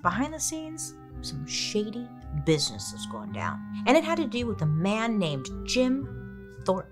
behind the scenes, some shady business was going down. And it had to do with a man named Jim Thorpe.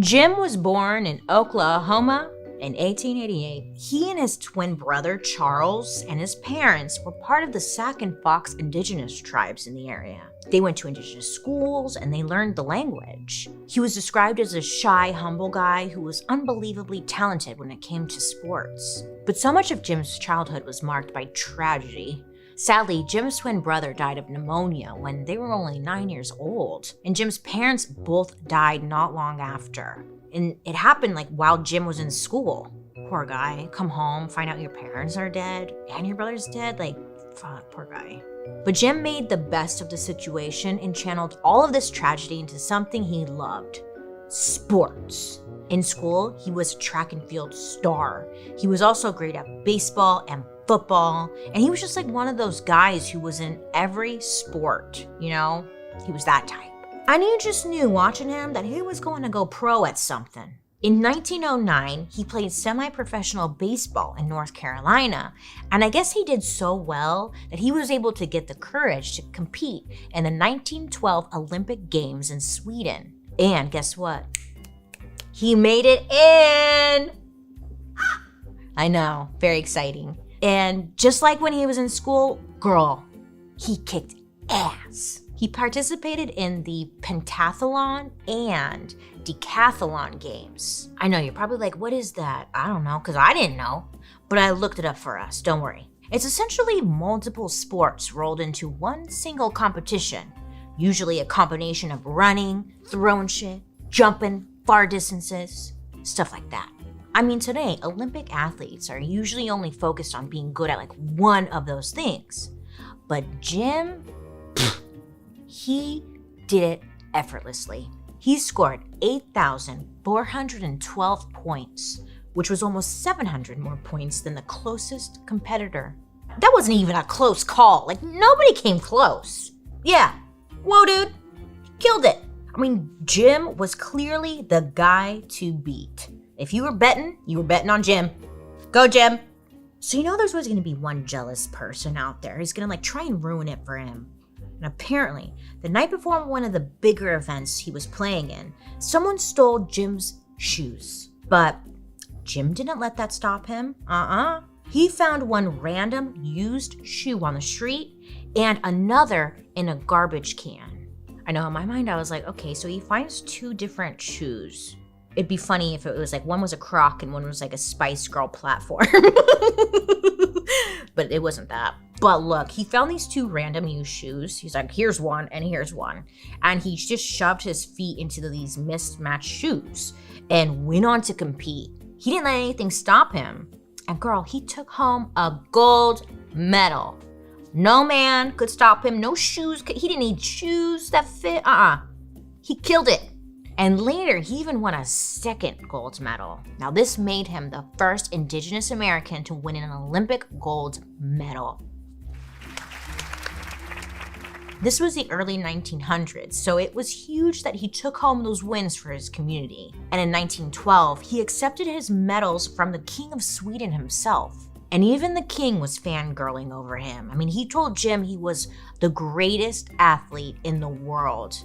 Jim was born in Oklahoma in 1888. He and his twin brother, Charles, and his parents were part of the Sac and Fox indigenous tribes in the area. They went to indigenous schools and they learned the language. He was described as a shy, humble guy who was unbelievably talented when it came to sports. But so much of Jim's childhood was marked by tragedy. Sadly, Jim's twin brother died of pneumonia when they were only 9 years old, and Jim's parents both died not long after. And it happened while Jim was in school. Poor guy, come home, find out your parents are dead and your brother's dead, fuck, poor guy. But Jim made the best of the situation and channeled all of this tragedy into something he loved: sports. In school, he was a track and field star. He was also great at baseball and football, and he was just one of those guys who was in every sport, He was that type. And you just knew watching him that he was going to go pro at something. In 1909, he played semi-professional baseball in North Carolina, and I guess he did so well that he was able to get the courage to compete in the 1912 Olympic Games in Sweden. And guess what? He made it in! I know, very exciting. And just like when he was in school, girl, he kicked ass. He participated in the pentathlon and decathlon games. I know, you're probably like, what is that? I don't know, because I didn't know. But I looked it up for us, don't worry. It's essentially multiple sports rolled into one single competition. Usually a combination of running, throwing shit, jumping, far distances, stuff like that. I mean, today, Olympic athletes are usually only focused on being good at one of those things. But Jim, he did it effortlessly. He scored 8,412 points, which was almost 700 more points than the closest competitor. That wasn't even a close call. Nobody came close. Yeah. Whoa, dude. Killed it. I mean, Jim was clearly the guy to beat. If you were betting on Jim. Go, Jim. So there's always going to be one jealous person out there who's going to try and ruin it for him. And apparently, the night before one of the bigger events he was playing in, someone stole Jim's shoes. But Jim didn't let that stop him. He found one random used shoe on the street and another in a garbage can. I know, in my mind, I was like, okay, so he finds two different shoes. It'd be funny if it was one was a Croc and one was a Spice Girl platform. But it wasn't that. But look, he found these two random used shoes. He's like, here's one and here's one. And he just shoved his feet into these mismatched shoes and went on to compete. He didn't let anything stop him. And girl, he took home a gold medal. No man could stop him. No shoes. He didn't need shoes that fit. He killed it. And later, he even won a second gold medal. Now, this made him the first Indigenous American to win an Olympic gold medal. This was the early 1900s, so it was huge that he took home those wins for his community. And in 1912, he accepted his medals from the King of Sweden himself. And even the king was fangirling over him. I mean, he told Jim he was the greatest athlete in the world,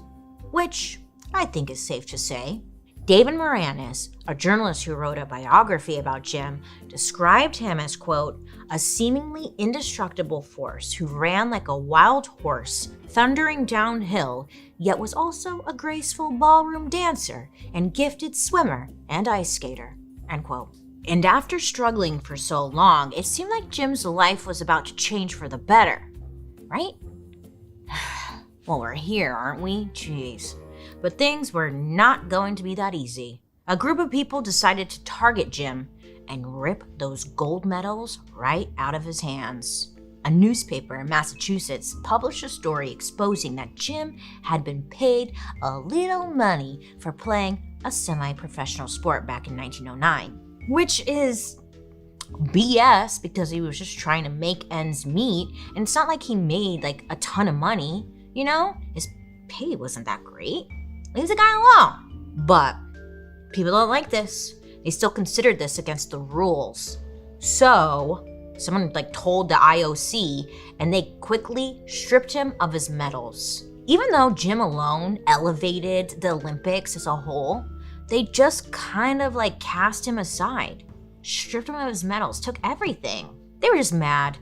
which I think is safe to say. David Moranis, a journalist who wrote a biography about Jim, described him as, quote, a seemingly indestructible force who ran like a wild horse, thundering downhill, yet was also a graceful ballroom dancer and gifted swimmer and ice skater, end quote. And after struggling for so long, it seemed like Jim's life was about to change for the better, right? Well, we're here, aren't we? Jeez. But things were not going to be that easy. A group of people decided to target Jim and rip those gold medals right out of his hands. A newspaper in Massachusetts published a story exposing that Jim had been paid a little money for playing a semi-professional sport back in 1909, which is BS because he was just trying to make ends meet, and it's not like he made a ton of money, His pay wasn't that great. Leave the guy alone. But people don't like this. They still considered this against the rules. So Someone like told the IOC, and they quickly stripped him of his medals. Even though Jim alone elevated the Olympics as a whole, they just kind of like cast him aside, stripped him of his medals, took everything. They were just mad.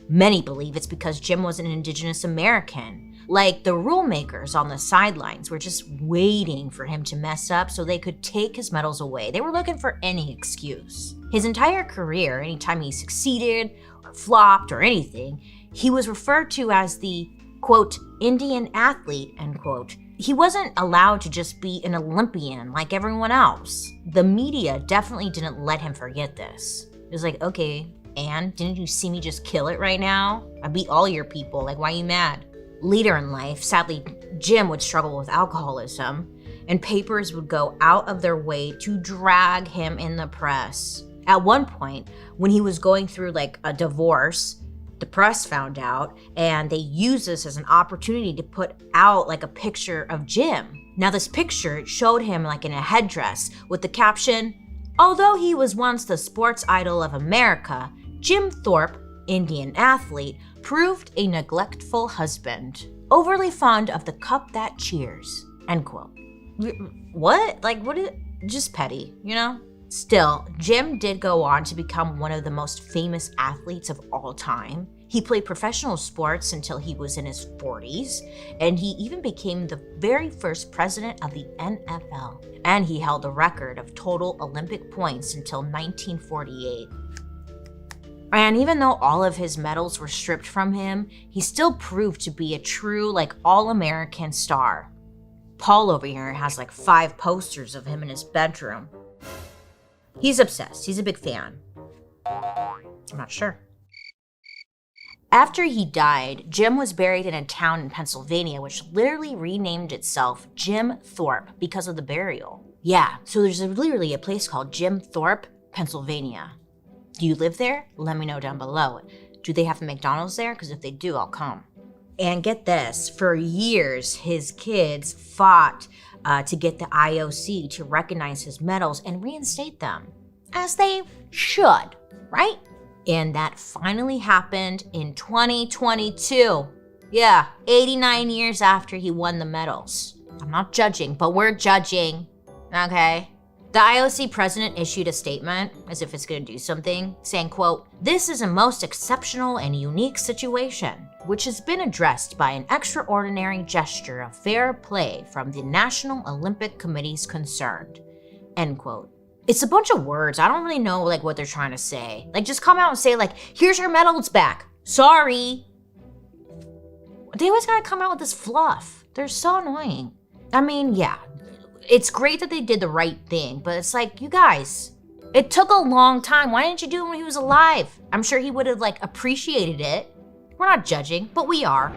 Many believe it's because Jim was an Indigenous American. Like the rule makers on the sidelines were just waiting for him to mess up so they could take his medals away. They were looking for any excuse. His entire career, anytime he succeeded or flopped or anything, he was referred to as the, quote, Indian athlete, end quote. He wasn't allowed to just be an Olympian like everyone else. The media definitely didn't let him forget this. It was like, okay, and didn't you see me just kill it right now? I beat all your people, like why are you mad? Later in life, sadly, Jim would struggle with alcoholism, and papers would go out of their way to drag him in the press. At one point, when he was going through like a divorce, the press found out, and they used this as an opportunity to put out like a picture of Jim. Now this picture showed him like in a headdress with the caption, "Although he was once the sports idol of America, Jim Thorpe, Indian athlete, proved a neglectful husband, overly fond of the cup that cheers," end quote. What? Like, what is, just petty, you know? Still, Jim did go on to become one of the most famous athletes of all time. He played professional sports until he was in his 40s, and he even became the very first president of the NFL. And he held a record of total Olympic points until 1948. And even though all of his medals were stripped from him, he still proved to be a true, like, all-American star. Paul over here has like 5 posters of him in his bedroom. He's obsessed. He's a big fan. I'm not sure. After he died, Jim was buried in a town in Pennsylvania which literally renamed itself Jim Thorpe because of the burial. Yeah, so there's literally a place called Jim Thorpe, Pennsylvania. Do you live there? Let me know down below. Do they have a McDonald's there? Because if they do, I'll come. And get this, for years, his kids fought to get the IOC to recognize his medals and reinstate them, as they should, right? And that finally happened in 2022. Yeah, 89 years after he won the medals. I'm not judging, but we're judging, okay? The IOC president issued a statement, as if it's going to do something, saying, quote, "This is a most exceptional and unique situation, which has been addressed by an extraordinary gesture of fair play from the National Olympic Committees concerned," end quote. It's a bunch of words. I don't really know like what they're trying to say. Like just come out and say like, "Here's your medals back. Sorry." They always gotta come out with this fluff. They're so annoying. I mean, yeah, it's great that they did the right thing, but it's like, you guys, it took a long time. Why didn't you do it when he was alive? I'm sure he would have like appreciated it. We're not judging, but we are.